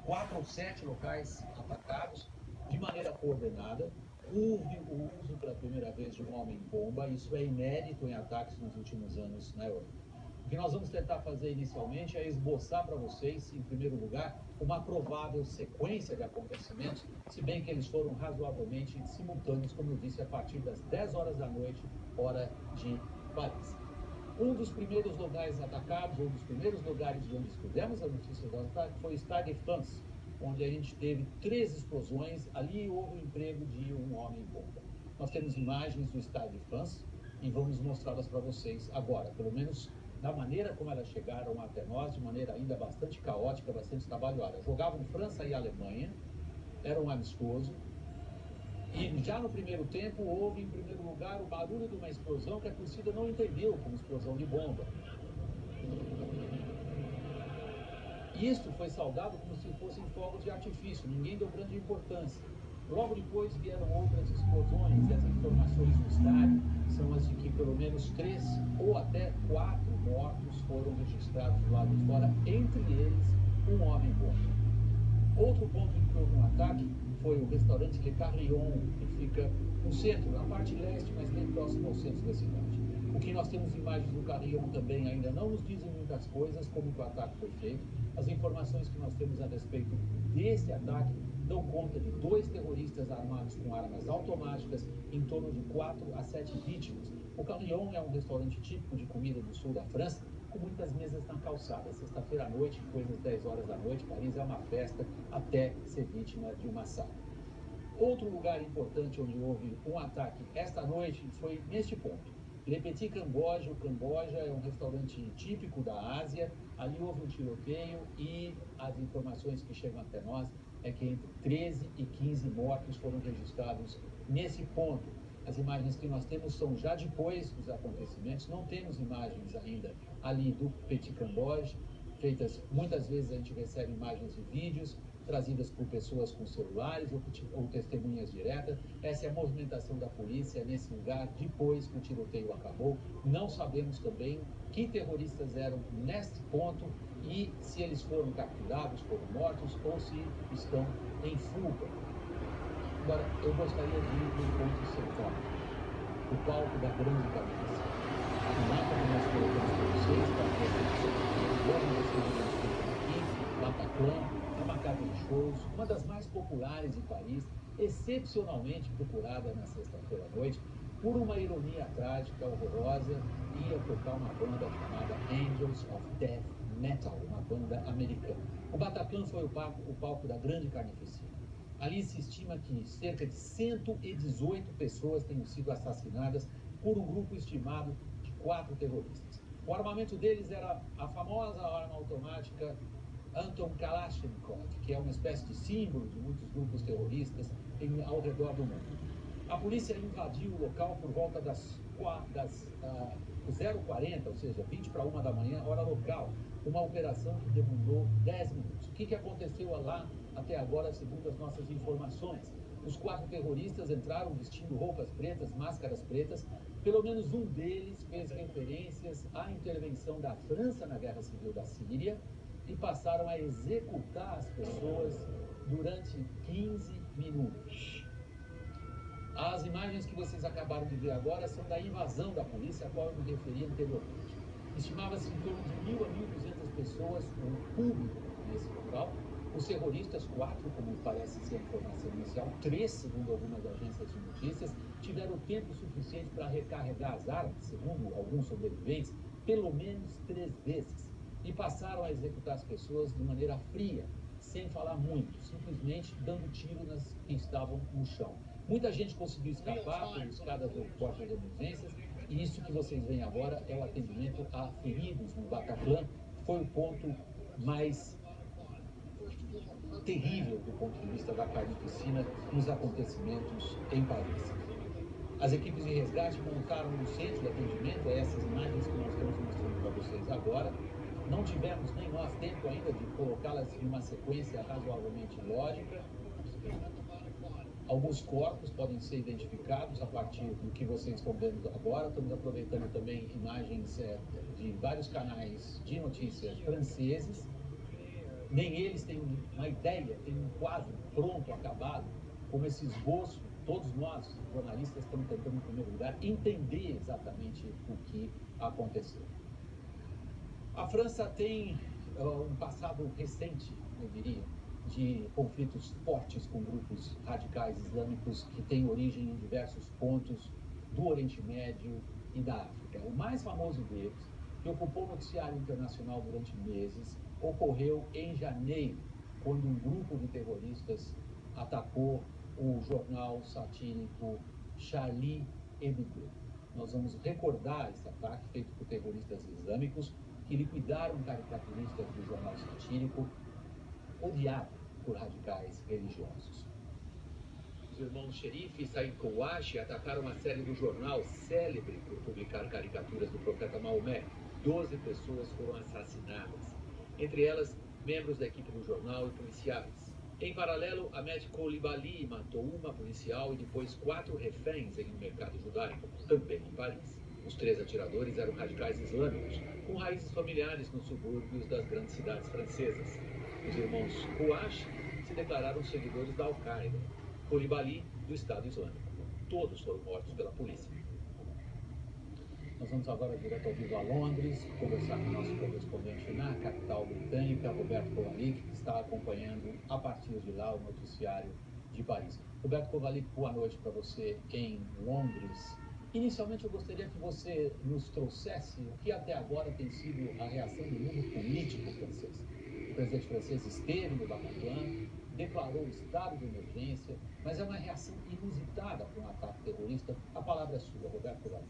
4 ou 7 locais atacados de maneira coordenada. Houve o uso pela primeira vez de um homem-bomba, isso é inédito em ataques nos últimos anos na Europa. O que nós vamos tentar fazer inicialmente é esboçar para vocês, em primeiro lugar, uma provável sequência de acontecimentos, se bem que eles foram razoavelmente simultâneos, como eu disse, a partir das 10 horas da noite, hora de Paris. Um dos primeiros lugares atacados, um dos primeiros lugares de onde tivemos a notícia do ataque foi o Stade de France, onde a gente teve 3 explosões. Ali houve o emprego de um homem-bomba. Nós temos imagens do Stade de France e vamos mostrá-las para vocês agora, pelo menos da maneira como elas chegaram até nós, de maneira ainda bastante caótica, bastante trabalhada. Jogavam França e Alemanha, era um amistoso. E já no primeiro tempo, houve, em primeiro lugar, o barulho de uma explosão que a torcida não entendeu como explosão de bomba. E isto foi saudado como se fossem fogos de artifício, ninguém deu grande importância. Logo depois vieram outras explosões, e as informações do estádio são as de que pelo menos 3 ou até 4 mortos foram registrados do lado de fora, entre eles um homem-bomba. Outro ponto em que houve um ataque foi o restaurante Le Carillon, que fica no centro, na parte leste, mas bem próximo ao centro da cidade. O que nós temos imagens do Carillon também ainda não nos dizem muitas coisas, como que o ataque foi feito. As informações que nós temos a respeito desse ataque dão conta de 2 terroristas armados com armas automáticas, em torno de 4 a 7 vítimas. O Carillon é um restaurante típico de comida do sul da França, com muitas mesas na calçada. Sexta-feira à noite, depois das 10 horas da noite, Paris é uma festa até ser vítima de um massacre. Outro lugar importante onde houve um ataque esta noite foi neste ponto. Le Petit Camboja, o Camboja é um restaurante típico da Ásia. Ali houve um tiroteio e as informações que chegam até nós é que entre 13 e 15 mortos foram registrados nesse ponto. As imagens que nós temos são já depois dos acontecimentos, não temos imagens ainda ali do Petit Camboja, feitas, muitas vezes a gente recebe imagens e vídeos trazidas por pessoas com celulares ou testemunhas diretas. Essa é a movimentação da polícia nesse lugar depois que o tiroteio acabou. Não sabemos também que terroristas eram neste ponto e se eles foram capturados, foram mortos ou se estão em fuga. Agora, eu gostaria de ir para o ponto central, o palco da grande cabeça. O mapa que nós colocamos para vocês, para que vocês aqui, Bataclan, é uma casa de shows, uma das mais populares em Paris, excepcionalmente procurada na sexta-feira à noite, por uma ironia trágica, horrorosa, ia tocar uma banda chamada Angels of Death Metal, uma banda americana. O Bataclan foi o palco da grande carnificina. Ali se estima que cerca de 118 pessoas tenham sido assassinadas por um grupo estimado de 4 terroristas. O armamento deles era a famosa arma automática Anton Kalashnikov, que é uma espécie de símbolo de muitos grupos terroristas ao redor do mundo. A polícia invadiu o local por volta das 0h40, ou seja, 20 para 1 da manhã, hora local. Uma operação que demorou 10 minutos. O que aconteceu lá até agora, segundo as nossas informações? Os 4 terroristas entraram vestindo roupas pretas, máscaras pretas. Pelo menos um deles fez referências à intervenção da França na Guerra Civil da Síria e passaram a executar as pessoas durante 15 minutos. As imagens que vocês acabaram de ver agora são da invasão da polícia, a qual eu me referi anteriormente. Estimava-se em torno de 1.000 a 1.200 pessoas, o público nesse local. Os terroristas, 4, como parece ser a informação inicial, 3, segundo algumas agências de notícias, tiveram tempo suficiente para recarregar as armas, segundo alguns sobreviventes, pelo menos 3 vezes. E passaram a executar as pessoas de maneira fria, sem falar muito, simplesmente dando tiro nas que estavam no chão. Muita gente conseguiu escapar por escadas do porta de emergências, e isso que vocês veem agora é o atendimento a feridos no Bataclan. Foi o ponto mais terrível do ponto de vista da carnificina nos acontecimentos em Paris. As equipes de resgate montaram um centro de atendimento, essas imagens que nós estamos mostrando para vocês agora. Não tivemos nem nós tempo ainda de colocá-las em uma sequência razoavelmente lógica. Alguns corpos podem ser identificados a partir do que vocês estão vendo agora. Estamos aproveitando também imagens de vários canais de notícias franceses. Nem eles têm uma ideia, têm um quadro pronto, acabado, como esse esboço. Todos nós, jornalistas, estamos tentando, em primeiro lugar, entender exatamente o que aconteceu. A França tem um passado recente, eu diria, de conflitos fortes com grupos radicais islâmicos que têm origem em diversos pontos do Oriente Médio e da África. O mais famoso deles, que ocupou o noticiário internacional durante meses, ocorreu em janeiro, quando um grupo de terroristas atacou o jornal satírico Charlie Hebdo. Nós vamos recordar esse ataque feito por terroristas islâmicos que liquidaram caricaturistas do jornal satírico, odiado por radicais religiosos. Os irmãos Sherif e Said Kouachi atacaram a série do jornal, célebre por publicar caricaturas do profeta Maomé. 12 pessoas foram assassinadas, entre elas membros da equipe do jornal e policiais. Em paralelo, Ahmed Coulibaly matou uma policial e depois 4 reféns em um mercado judaico, também em Paris. Os 3 atiradores eram radicais islâmicos, com raízes familiares nos subúrbios das grandes cidades francesas. Os irmãos Kouachi se declararam seguidores da Al-Qaeda, Coulibaly do Estado Islâmico. Todos foram mortos pela polícia. Nós vamos agora direto ao vivo a Londres, conversar com o nosso correspondente na capital britânica, Roberto Kovalik, que está acompanhando a partir de lá o noticiário de Paris. Roberto Kovalik, boa noite para você em Londres. Inicialmente eu gostaria que você nos trouxesse o que até agora tem sido a reação do mundo político francês. O presidente francês esteve no Bataclan, declarou o estado de emergência, mas é uma reação inusitada para um ataque terrorista. A palavra é sua, Roberto Kovalik.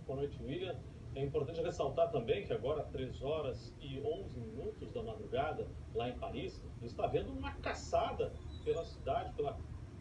Boa noite, William. É importante ressaltar também que agora, 3 horas e 11 minutos da madrugada, lá em Paris, está havendo uma caçada pela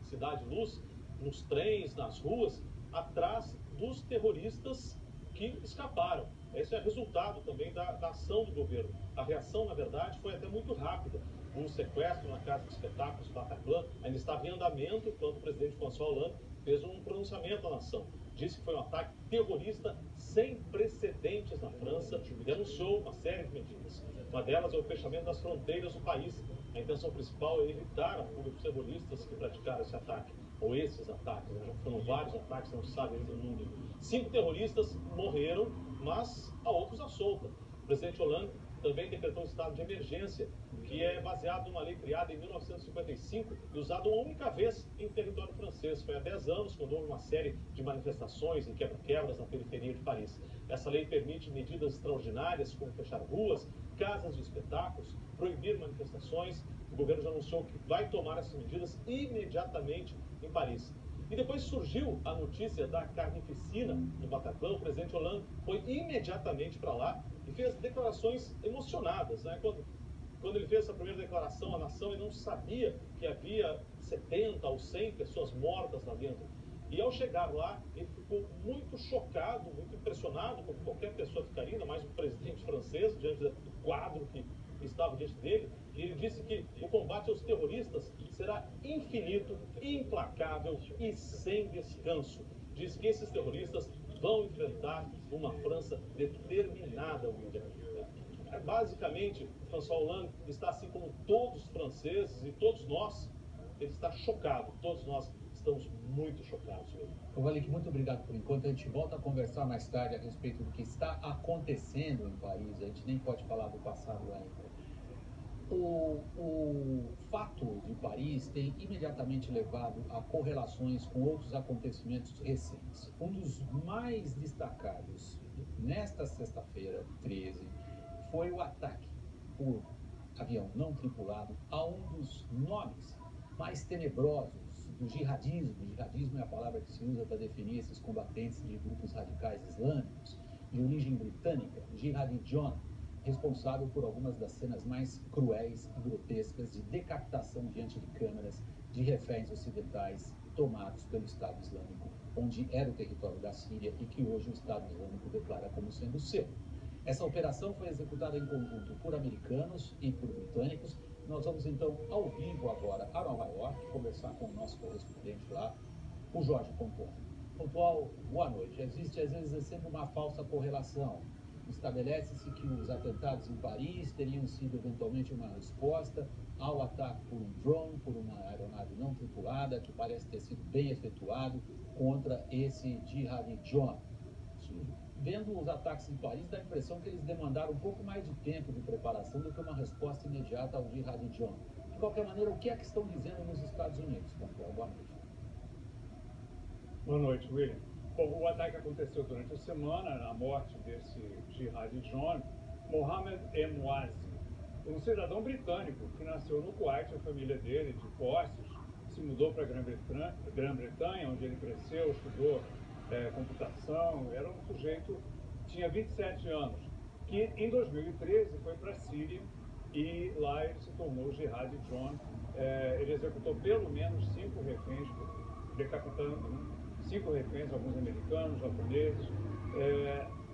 Cidade Luz, nos trens, nas ruas, atrás dos terroristas que escaparam. Esse é resultado também da ação do governo. A reação, na verdade, foi até muito rápida. O sequestro na Casa de Espetáculos Bataclan ainda estava em andamento quando o presidente François Hollande fez um pronunciamento à nação. Disse que foi um ataque terrorista sem precedentes na França e denunciou uma série de medidas. Uma delas é o fechamento das fronteiras do país. A intenção principal é evitar a fuga dos terroristas que praticaram esse ataque, ou esses ataques. Já foram vários ataques, não se sabe ainda o número. 5 terroristas morreram, mas há outros à solta. O presidente Hollande também decretou um estado de emergência, que é baseado numa lei criada em 1955 e usada uma única vez em território francês. Foi há 10 anos, quando houve uma série de manifestações e quebra-quebras na periferia de Paris. Essa lei permite medidas extraordinárias, como fechar ruas, casas de espetáculos, proibir manifestações. O governo já anunciou que vai tomar essas medidas imediatamente em Paris. E depois surgiu a notícia da carnificina no Bataclan. O presidente Hollande foi imediatamente para lá e fez declarações emocionadas, né? Quando ele fez essa primeira declaração à nação, ele não sabia que havia 70 ou 100 pessoas mortas lá dentro. E ao chegar lá, ele ficou muito chocado, muito impressionado, como qualquer pessoa ficaria, ainda mais um presidente francês, diante do quadro que estava diante dele. E ele disse que o combate aos terroristas será infinito, implacável e sem descanso. Diz que esses terroristas vão enfrentar uma França determinada, William. Basicamente, François Hollande está, assim como todos os franceses e todos nós, ele está chocado. Todos nós estamos muito chocados. Kovalik, muito obrigado por enquanto. A gente volta a conversar mais tarde a respeito do que está acontecendo em Paris. A gente nem pode falar do passado ainda. O fato de Paris tem imediatamente levado a correlações com outros acontecimentos recentes. Um dos mais destacados nesta sexta-feira, 13, foi o ataque por avião não tripulado a um dos nomes mais tenebrosos do jihadismo. Jihadismo é a palavra que se usa para definir esses combatentes de grupos radicais islâmicos de origem britânica, Jihad John, responsável por algumas das cenas mais cruéis e grotescas de decapitação diante de câmeras de reféns ocidentais tomados pelo Estado Islâmico, onde era o território da Síria e que hoje o Estado Islâmico declara como sendo seu. Essa operação foi executada em conjunto por americanos e por britânicos. Nós vamos então ao vivo agora a Nova York conversar com o nosso correspondente lá, o Jorge Pontual. Pontual, boa noite. Existe às vezes sempre uma falsa correlação Estabelece-se que os atentados em Paris teriam sido eventualmente uma resposta ao ataque por um drone, por uma aeronave não tripulada, que parece ter sido bem efetuado contra esse Jihad John. Vendo os ataques em Paris, dá a impressão que eles demandaram um pouco mais de tempo de preparação do que uma resposta imediata ao Jihad John. De qualquer maneira, o que é que estão dizendo nos Estados Unidos, Pontual? Boa noite. Boa noite, William. Bom, o ataque aconteceu durante a semana, a morte desse Jihad John, Mohamed Emwazi, um cidadão britânico que nasceu no Kuwait, a família dele, de posses, se mudou para a Grã-Bretanha, onde ele cresceu, estudou computação, era um sujeito, tinha 27 anos, que em 2013 foi para a Síria e lá ele se tornou Jihad John. Ele executou pelo menos 5 reféns, decapitando 5 reféns, alguns americanos, japoneses,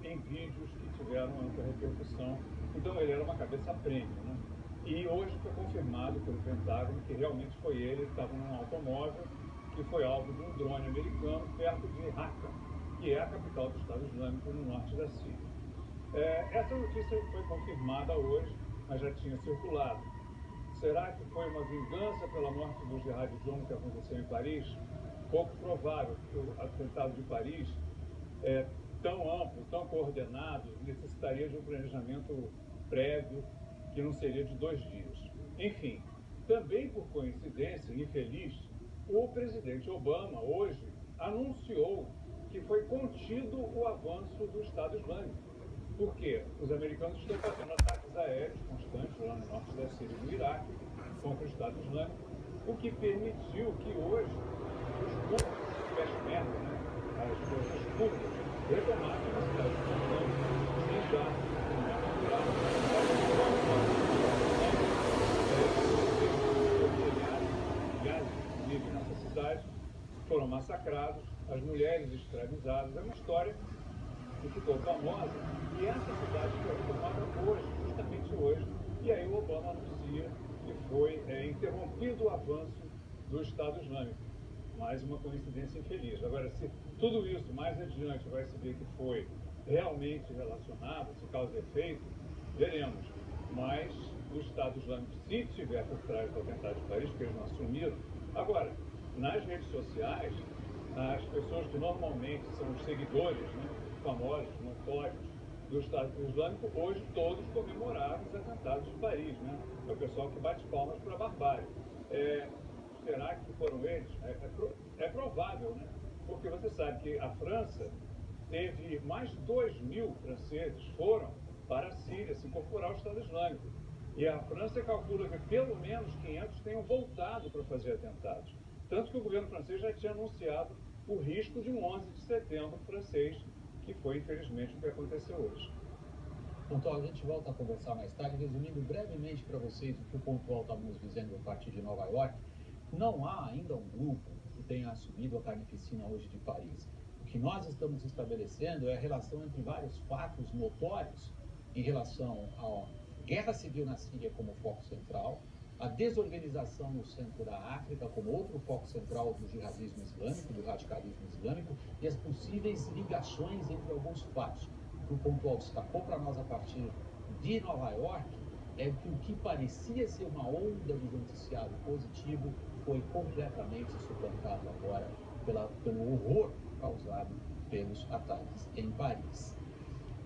em vídeos que tiveram ampla repercussão. Então ele era uma cabeça premium, né? E hoje foi confirmado pelo Pentágono que realmente foi ele, ele estava num automóvel que foi alvo de um drone americano perto de Raqqa, que é a capital do Estado Islâmico no norte da Síria. Essa notícia foi confirmada hoje, mas já tinha circulado. Será que foi uma vingança pela morte do Jihad John que aconteceu em Paris? Pouco provável, porque o atentado de Paris é tão amplo, tão coordenado, necessitaria de um planejamento prévio que não seria de 2 dias. Enfim, também por coincidência infeliz, o presidente Obama hoje anunciou que foi contido o avanço do Estado Islâmico. Por quê? Os americanos estão fazendo ataques aéreos constantes lá no norte da Síria e no Iraque contra o Estado Islâmico, o que permitiu que hoje os curdos, peshmerga, né, as forças curdas, retomassem a cidade islâmica sem já vivem nessa cidade, foram massacrados, as mulheres escravizadas. É uma história que ficou famosa e essa cidade foi retomada hoje, justamente hoje, e aí o Obama anuncia que foi interrompido o avanço do Estado Islâmico. Mais uma coincidência infeliz. Agora, se tudo isso mais adiante vai se ver que foi realmente relacionado, se causa e efeito, veremos. Mas o Estado Islâmico, se estiver por trás do atentado de Paris, porque eles não assumiram. Agora, nas redes sociais, as pessoas que normalmente são os seguidores, né, famosos, notórios, do Estado Islâmico, hoje todos comemoraram os atentados de Paris, né? É o pessoal que bate palmas para a barbárie. Será que foram eles? É provável, né? Porque você sabe que a França teve mais de 2.000 franceses foram para a Síria se incorporar ao Estado Islâmico. E a França calcula que pelo menos 500 tenham voltado para fazer atentados. Tanto que o governo francês já tinha anunciado o risco de um 11 de setembro francês, que foi infelizmente o que aconteceu hoje. Pontual, a gente volta a conversar mais tarde, resumindo brevemente para vocês o que o Pontual está nos dizendo a partir de Nova York. Não há ainda um grupo que tenha assumido a carnificina hoje de Paris. O que nós estamos estabelecendo é a relação entre vários fatos notórios em relação à guerra civil na Síria como foco central, a desorganização no centro da África como outro foco central do jihadismo islâmico, do radicalismo islâmico, e as possíveis ligações entre alguns fatos. O que o Pontual destacou para nós a partir de Nova York é que o que parecia ser uma onda de noticiário positivo foi completamente suplantado agora pelo horror causado pelos ataques em Paris.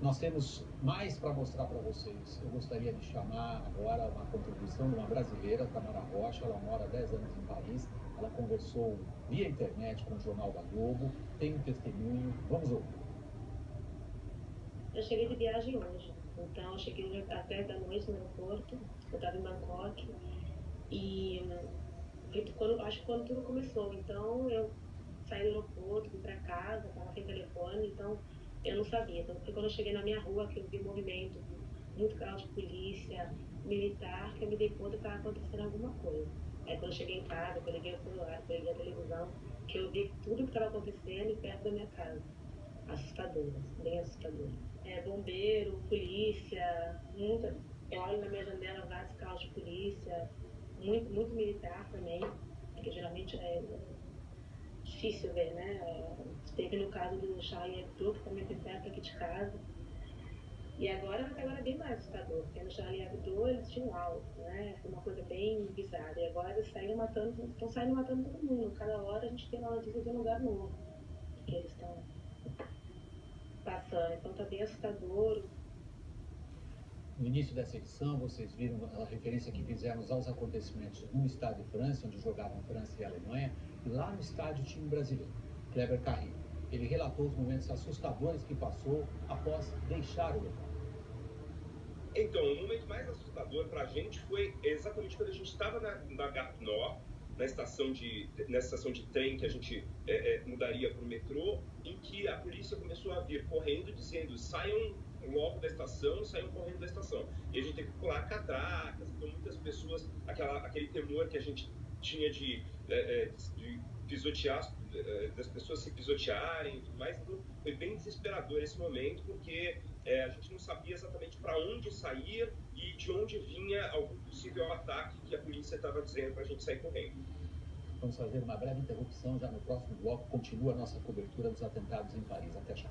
Nós temos mais para mostrar para vocês. Eu gostaria de chamar agora uma contribuição de uma brasileira, Tamara Rocha. Ela mora há 10 anos em Paris. Ela conversou via internet com o Jornal da Globo. Tem um testemunho. Vamos ouvir. Eu cheguei de viagem hoje. Então, eu cheguei às 10 da noite no aeroporto. Eu estava em Bangkok. E acho que quando tudo começou. Então, eu saí do aeroporto, vim para casa, estava sem telefone. Então, eu não sabia. Então, foi quando eu cheguei na minha rua que eu vi movimento, muito carro de polícia, militar, que eu me dei conta que estava acontecendo alguma coisa. Aí quando eu cheguei em casa, que eu liguei o celular, que eu liguei a televisão, que eu vi tudo que estava acontecendo perto da minha casa. Assustadora, bem assustadora. Bombeiro, polícia, muita. Eu olho na minha janela vários carros de polícia, muito militar também, porque geralmente é difícil ver, né? Teve no caso do Charlie Hebdo, que também foi perto aqui de casa. E agora é bem mais assustador, porque no Charlie Hebdo eles tinham algo, né? Foi uma coisa bem bizarra. E agora eles estão saindo matando todo mundo. Cada hora a gente tem uma notícia de um lugar novo que eles estão passando. Então tá bem assustador. No início dessa edição, vocês viram a referência que fizemos aos acontecimentos no estádio de França, onde jogavam França e Alemanha, e lá no estádio tinha um brasileiro, Kleber Carrillo. Ele relatou os momentos assustadores que passou após deixar o local. Então, o momento mais assustador para a gente foi exatamente quando a gente estava na Gare du Nord, nessa estação de trem que a gente mudaria para o metrô, em que a polícia começou a vir correndo, dizendo: saiam logo da estação, saiam correndo da estação. E a gente teve que pular catracas, então muitas pessoas, aquele temor que a gente tinha de pisotear, das pessoas se pisotearem e tudo mais. Então, foi bem desesperador esse momento, porque a gente não sabia exatamente para onde sair e de onde vinha algum possível ataque que a polícia estava dizendo para a gente sair correndo. Vamos fazer uma breve interrupção. Já no próximo bloco continua a nossa cobertura dos atentados em Paris. Até já.